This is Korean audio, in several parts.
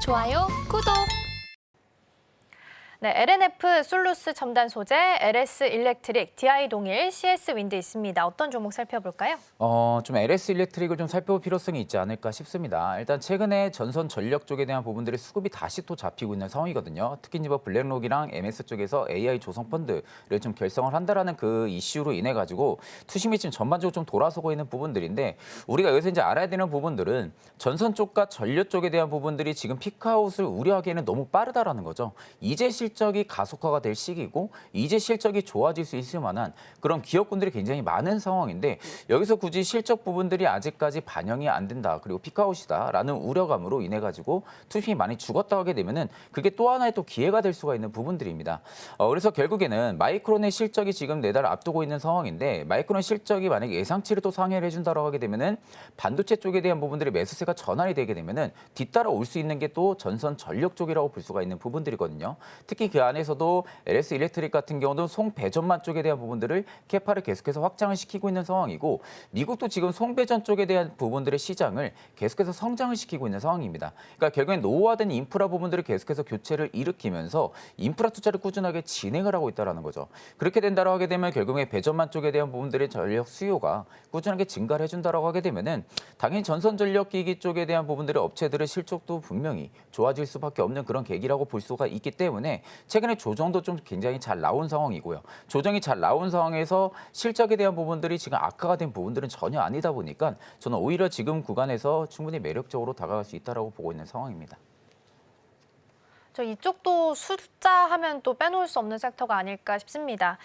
좋아요, 구독! 네, LNF 솔루스 첨단 소재, LS 일렉트릭, DI 동일, CS 윈드 있습니다. 어떤 종목 살펴볼까요? 좀 LS 일렉트릭을 좀 살펴볼 필요성이 있지 않을까 싶습니다. 일단 최근에 전선 전력 쪽에 대한 부분들의 수급이 다시 또 잡히고 있는 상황이거든요. 특히 이제 블랙록이랑 MS 쪽에서 AI 조성 펀드를 좀 결성을 한다라는 그 이슈로 인해 가지고 투심이 지금 전반적으로 좀 돌아서고 있는 부분들인데 우리가 여기서 이제 알아야 되는 부분들은 전선 쪽과 전력 쪽에 대한 부분들이 지금 피크아웃을 우려하기에는 너무 빠르다라는 거죠. 이제 실적이 가속화가 될 시기고 이제 실적이 좋아질 수 있을 만한 그런 기업군들이 굉장히 많은 상황인데 여기서 굳이 실적 부분들이 아직까지 반영이 안 된다. 그리고 피크아웃이다라는 우려감으로 인해 가지고 투심이 많이 죽었다 하게 되면은 그게 또 하나의 또 기회가 될 수가 있는 부분들입니다. 그래서 결국에는 마이크론의 실적이 지금 4달 앞두고 있는 상황인데 마이크론 실적이 만약에 예상치를 또 상회를 해준다고 하게 되면은 반도체 쪽에 대한 부분들이 매수세가 전환이 되게 되면은 뒤따라 올 수 있는 게 또 전선 전력 쪽이라고 볼 수가 있는 부분들이거든요. 특히 그 안에서도 LS 일렉트릭 같은 경우도 송배전만 쪽에 대한 부분들을 캐파를 계속해서 확장을 시키고 있는 상황이고 미국도 지금 송배전 쪽에 대한 부분들의 시장을 계속해서 성장을 시키고 있는 상황입니다. 그러니까 결국엔 노후화된 인프라 부분들을 계속해서 교체를 일으키면서 인프라 투자를 꾸준하게 진행을 하고 있다는 거죠. 그렇게 된다고 하게 되면 결국에 배전만 쪽에 대한 부분들의 전력 수요가 꾸준하게 증가를 해준다고 하게 되면은 당연히 전선 전력 기기 쪽에 대한 부분들의 업체들의 실적도 분명히 좋아질 수밖에 없는 그런 계기라고 볼 수가 있기 때문에 최근에 조정도 좀 굉장히 잘 나온 상황이고요. 조정이 잘 나온 상황에서 실적에 대한 부분들이 지금 악화가 된 부분들은 전혀 아니다 보니까 저는 오히려 지금 구간에서 충분히 매력적으로 다가갈 수 있다고 보고 있는 상황입니다. 저 이쪽도 숫자 하면 또 빼놓을 수 없는 섹터가 아닐까 싶습니다.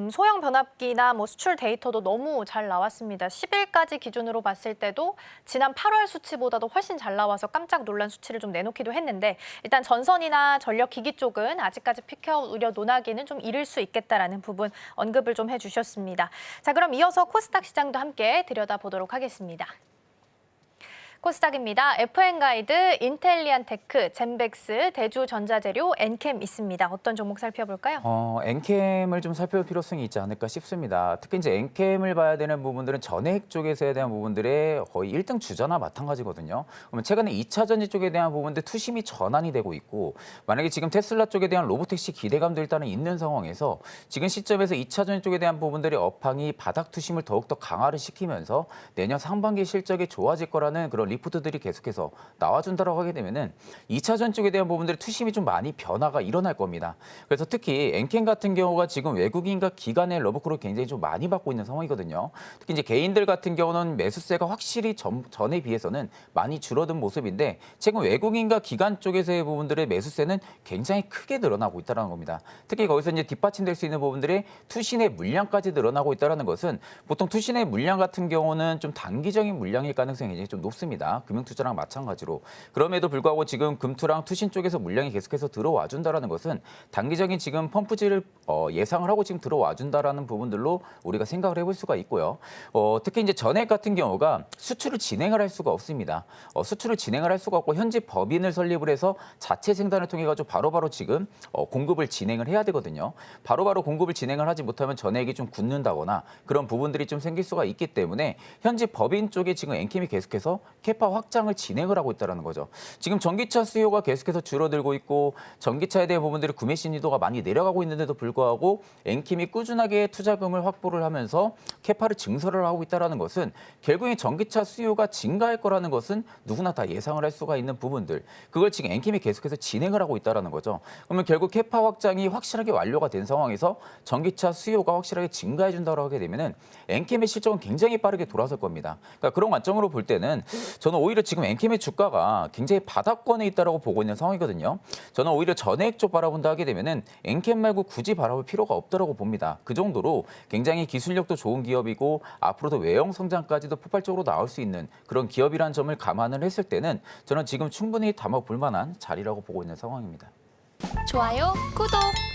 소형 변압기나 뭐 수출 데이터도 너무 잘 나왔습니다. 10일까지 기준으로 봤을 때도 지난 8월 수치보다도 훨씬 잘 나와서 깜짝 놀란 수치를 좀 내놓기도 했는데 일단 전선이나 전력 기기 쪽은 아직까지 피크아웃 우려 논하기는 좀 이를 수 있겠다라는 부분 언급을 좀 해주셨습니다. 자, 그럼 이어서 코스닥 시장도 함께 들여다보도록 하겠습니다. 코스닥입니다. FN가이드, 인텔리안테크, 젠백스, 대주전자재료, 엔캠 있습니다. 어떤 종목 살펴볼까요? 엔캠을 좀 살펴볼 필요성이 있지 않을까 싶습니다. 특히 이제 엔캠을 봐야 되는 부분들은 전해액 쪽에서에 대한 부분들의 거의 1등 주자나 마찬가지거든요. 그러면 최근에 2차 전지 쪽에 대한 부분들 투심이 전환이 되고 있고 만약에 지금 테슬라 쪽에 대한 로보택시 기대감도 일단은 있는 상황에서 지금 시점에서 2차 전지 쪽에 대한 부분들의 업황이 바닥 투심을 더욱더 강화를 시키면서 내년 상반기 실적이 좋아질 거라는 그런 리포트들이 계속해서 나와준다고 하게 되면은 2차 전 쪽에 대한 부분들의 투심이 좀 많이 변화가 일어날 겁니다. 그래서 특히 엔캠 같은 경우가 지금 외국인과 기관의 러브콜을 굉장히 좀 많이 받고 있는 상황이거든요. 특히 이제 개인들 같은 경우는 매수세가 확실히 전에 비해서는 많이 줄어든 모습인데 최근 외국인과 기관 쪽에서의 부분들의 매수세는 굉장히 크게 늘어나고 있다는 겁니다. 특히 거기서 이제 뒷받침될 수 있는 부분들이 투신의 물량까지 늘어나고 있다는 것은 보통 투신의 물량 같은 경우는 좀 단기적인 물량일 가능성이 굉장히 좀 높습니다. 금융투자랑 마찬가지로. 그럼에도 불구하고 지금 금투랑 투신 쪽에서 물량이 계속해서 들어와 준다는 것은 단기적인 지금 펌프질을 예상을 하고 지금 들어와 준다는 부분들로 우리가 생각을 해볼 수가 있고요. 특히 이제 전액 같은 경우가 수출을 진행을 할 수가 없습니다. 수출을 진행을 할 수가 없고 현지 법인을 설립을 해서 자체 생산을 통해 가지고 바로바로 지금 공급을 진행을 해야 되거든요. 바로바로 공급을 진행을 하지 못하면 전액이 좀 굳는다거나 그런 부분들이 좀 생길 수가 있기 때문에 현지 법인 쪽에 지금 엔캠이 계속해서 캐파 확장을 진행을 하고 있다는 거죠. 지금 전기차 수요가 계속해서 줄어들고 있고 전기차에 대한 부분들이 구매 신뢰도가 많이 내려가고 있는데도 불구하고 엔킴이 꾸준하게 투자금을 확보를 하면서 캐파를 증설을 하고 있다는 것은 결국에 전기차 수요가 증가할 거라는 것은 누구나 다 예상을 할 수가 있는 부분들. 그걸 지금 엔킴이 계속해서 진행을 하고 있다는 거죠. 그러면 결국 캐파 확장이 확실하게 완료가 된 상황에서 전기차 수요가 확실하게 증가해 준다고 하게 되면은 엔킴의 실적은 굉장히 빠르게 돌아설 겁니다. 그러니까 그런 관점으로 볼 때는 저는 오히려 지금 엔캠의 주가가 굉장히 바닥권에 있다고 보고 있는 상황이거든요. 저는 오히려 전액 쪽 바라본다 하게 되면은 엔캠 말고 굳이 바라볼 필요가 없다고 봅니다. 그 정도로 굉장히 기술력도 좋은 기업이고 앞으로도 외형 성장까지도 폭발적으로 나올 수 있는 그런 기업이라는 점을 감안을 했을 때는 저는 지금 충분히 담아볼 만한 자리라고 보고 있는 상황입니다. 좋아요, 구독!